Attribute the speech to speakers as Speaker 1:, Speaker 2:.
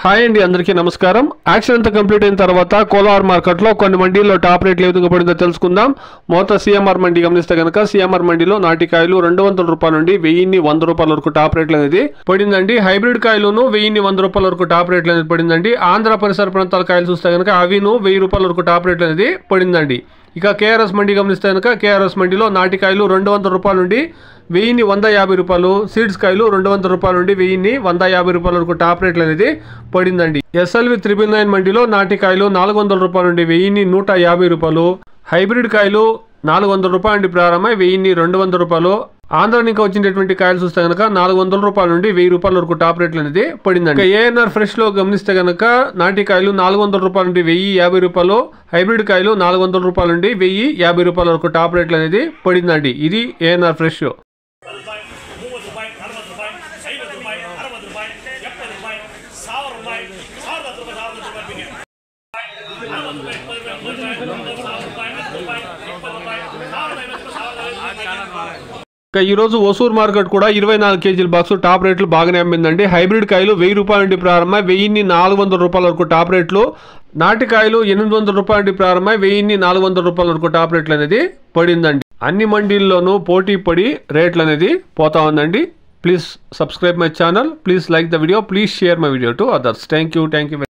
Speaker 1: Hi అండి, అందరికీ నమస్కారం. యాక్షన్ అంతా కంప్లీట్ అయిన తర్వాత కోలార్ మార్కెట్లో కొన్ని మండీల్లో టాప్ రేట్లు ఏ విధంగా పడిందో తెలుసుకుందాం. మొత్తం సిఎంఆర్ మండీ గమనిస్తే కనుక సిఎంఆర్ మండీలో నాటికాయలు 200 రూపాయల నుండి 1000 రూపాయల వరకు టాప్ రేట్లు అనేది పడిందండి. హైబ్రిడ్ కాయలును 1000 రూపాయల వరకు టాప్ రేట్లు అనేది పడిందండి. ఆంధ్ర పరిసర ప్రాంతాల కాయలు చూస్తే కనుక అవిను 1000 రూపాయల వరకు టాప్ రేట్లు అనేది పడిందండి. ఇక కేఆర్ఎస్ మండీ గమనిస్తే కనుక కేఆర్ఎస్ మండీలో నాటికాయలు 200 రూపాయల నుండి 1150 రూపాయలు, సీడ్స్ కాయలు 200 రూపాయల నుండి 1150 రూపాయల వరకు టాప్ రేట్లు అనేది పడిందండి. ఎస్ఎల్వి 999 మండీలో నాటికాయలు 400 రూపాయల నుండి 1150 రూపాయలు, హైబ్రిడ్ కాయలు 400 రూపాయల నుండి ప్రారంభమై 1200 రూపాయలు. ఆంధ్ర ఇంకా వచ్చినటువంటి కాయలు చూస్తే కనుక 400 రూపాయల నుండి 1000 రూపాయల వరకు టాప్ రేట్లు అనేది పడిందండి. ఏఎన్ఆర్ ఫ్రెష్ లో గమనిస్తే కనుక నాటికాయలు 400 రూపాయల నుండి 1050 రూపాయలు, హైబ్రిడ్ కాయలు 400 రూపాయల నుండి 1050 రూపాయల వరకు టాప్ రేట్లు అనేది పడిందండి. ఇది ఏఎన్ఆర్ ఫ్రెష్. ఈ రోజు ఓసూర్ మార్కెట్ కూడా 24 కేజీల బాక్స్ టాప్ రేట్లు బాగానే అమ్మిందండి. హైబ్రిడ్ కాయలు 1000 రూపాయల నుండి ప్రారంభమై 1400 రూపాయల వరకు టాప్ రేట్లు, నాటికాయలు 800 రూపాయల నుండి ప్రారంభమై 1400 రూపాయల వరకు టాప్ రేట్లు అనేది పడిందండి. అన్ని మండీల్లోనూ పోటీ పడి రేట్లు అనేది పోతా ఉందండి. Please subscribe my channel, please like the video, please share my video to others. Thank you.